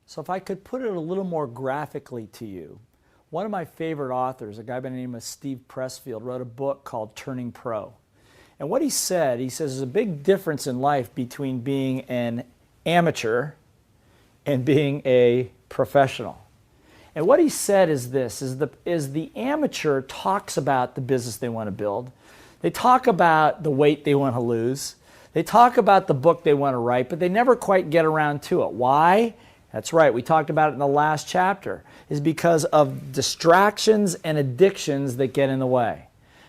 So if I could put it a little more graphically to you, one of my favorite authors, a guy by the name of Steve Pressfield, wrote a book called Turning Pro. And what he says there's a big difference in life between being an amateur and being a professional. And what he said is this, is the amateur talks about the business they want to build. They talk about the weight they want to lose. They talk about the book they want to write, but they never quite get around to it. Why? That's right, we talked about it in the last chapter, is because of distractions and addictions that get in the way.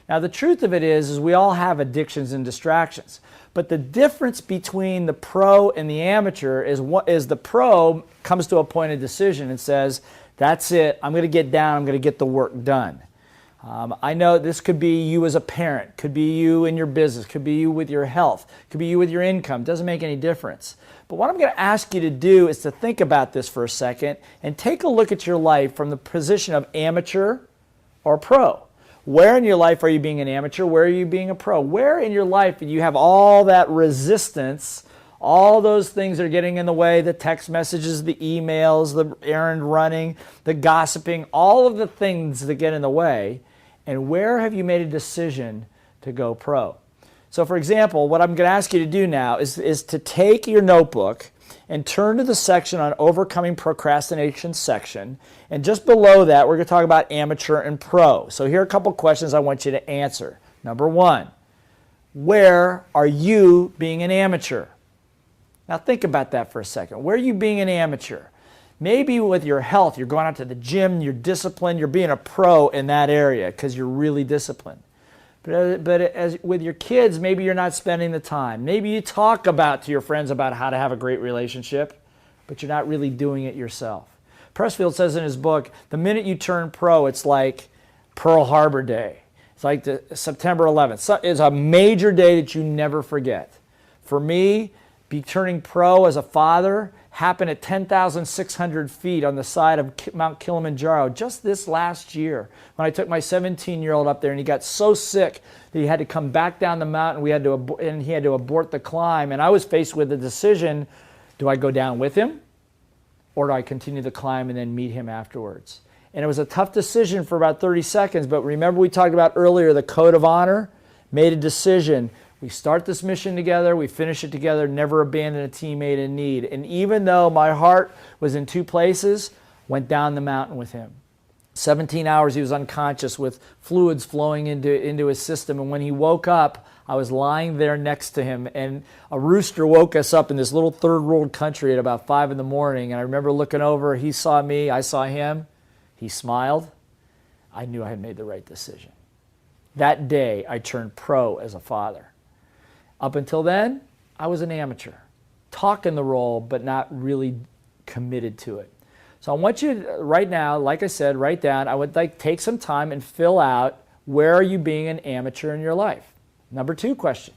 Now the truth of it is we all have addictions and distractions, but the difference between the pro and the amateur is the pro comes to a point of decision and says, that's it, I'm going to get down, I'm going to get the work done. I know this could be you as a parent, could be you in your business, could be you with your health, could be you with your income, doesn't make any difference. But what I'm going to ask you to do is to think about this for a second and take a look at your life from the position of amateur or pro. Where in your life are you being an amateur? Where are you being a pro? Where in your life do you have all that resistance, all those things that are getting in the way, the text messages, the emails, the errand running, the gossiping, all of the things that get in the way, and where have you made a decision to go pro? So for example, what I'm going to ask you to do now is to take your notebook and turn to the section on overcoming procrastination section, and just below that we're going to talk about amateur and pro. So here are a couple questions I want you to answer. Number one, where are you being an amateur? Now think about that for a second. Where are you being an amateur? Maybe with your health, you're going out to the gym, you're disciplined, you're being a pro in that area because you're really disciplined. But as with your kids, maybe you're not spending the time. Maybe you talk to your friends about how to have a great relationship, but you're not really doing it yourself. Pressfield says in his book, the minute you turn pro, it's like Pearl Harbor Day. It's like September 11th. It's a major day that you never forget. For me, turning pro as a father happened at 10,600 feet on the side of Mount Kilimanjaro just this last year when I took my 17-year-old up there, and he got so sick that he had to come back down the mountain. He had to abort the climb, and I was faced with the decision, do I go down with him or do I continue the climb and then meet him afterwards? And it was a tough decision for about 30 seconds, but remember we talked about earlier the code of honor? Made a decision. We start this mission together, we finish it together, never abandon a teammate in need. And even though my heart was in two places, went down the mountain with him. 17 hours he was unconscious with fluids flowing into his system. And when he woke up, I was lying there next to him. And a rooster woke us up in this little third world country at about 5 in the morning. And I remember looking over, he saw me, I saw him. He smiled. I knew I had made the right decision. That day, I turned pro as a father. Up until then, I was an amateur, talking the role, but not really committed to it. So I want you to, right now, like I said, write down, I would like take some time and fill out where are you being an amateur in your life. Number two question,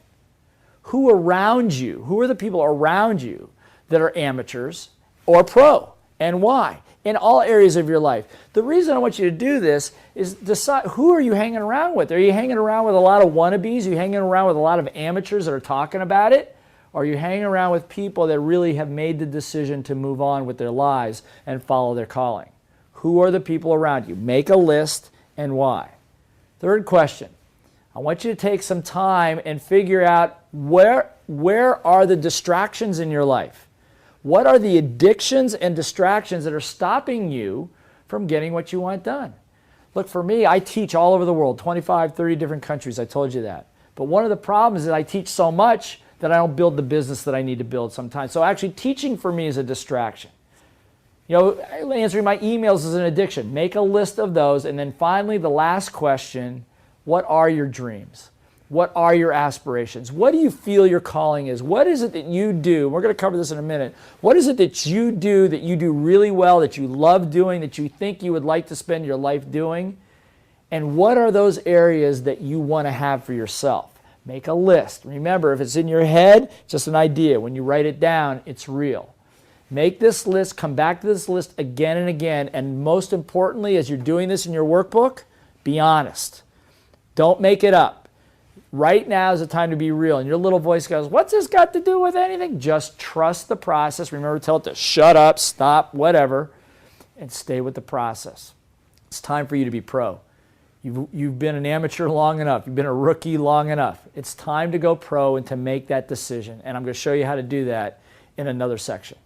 who around you, who are the people around you that are amateurs or pro, and why? In all areas of your life. The reason I want you to do this is decide who are you hanging around with. Are you hanging around with a lot of wannabes? Are you hanging around with a lot of amateurs that are talking about it? Or are you hanging around with people that really have made the decision to move on with their lives and follow their calling? Who are the people around you? Make a list and why. Third question, I want you to take some time and figure out where are the distractions in your life? What are the addictions and distractions that are stopping you from getting what you want done? Look, for me, I teach all over the world, 25, 30 different countries, I told you that. But one of the problems is I teach so much that I don't build the business that I need to build sometimes. So actually teaching for me is a distraction. You know, answering my emails is an addiction. Make a list of those. And then finally, the last question, what are your dreams? What are your aspirations? What do you feel your calling is? What is it that you do? We're going to cover this in a minute. What is it that you do really well, that you love doing, that you think you would like to spend your life doing? And what are those areas that you want to have for yourself? Make a list. Remember, if it's in your head, it's just an idea. When you write it down, it's real. Make this list, come back to this list again and again, and most importantly, as you're doing this in your workbook, be honest. Don't make it up. Right now is the time to be real. And your little voice goes, what's this got to do with anything? Just trust the process. Remember to tell it to shut up, stop, whatever, and stay with the process. It's time for you to be pro. You've been an amateur long enough. You've been a rookie long enough. It's time to go pro and to make that decision. And I'm going to show you how to do that in another section.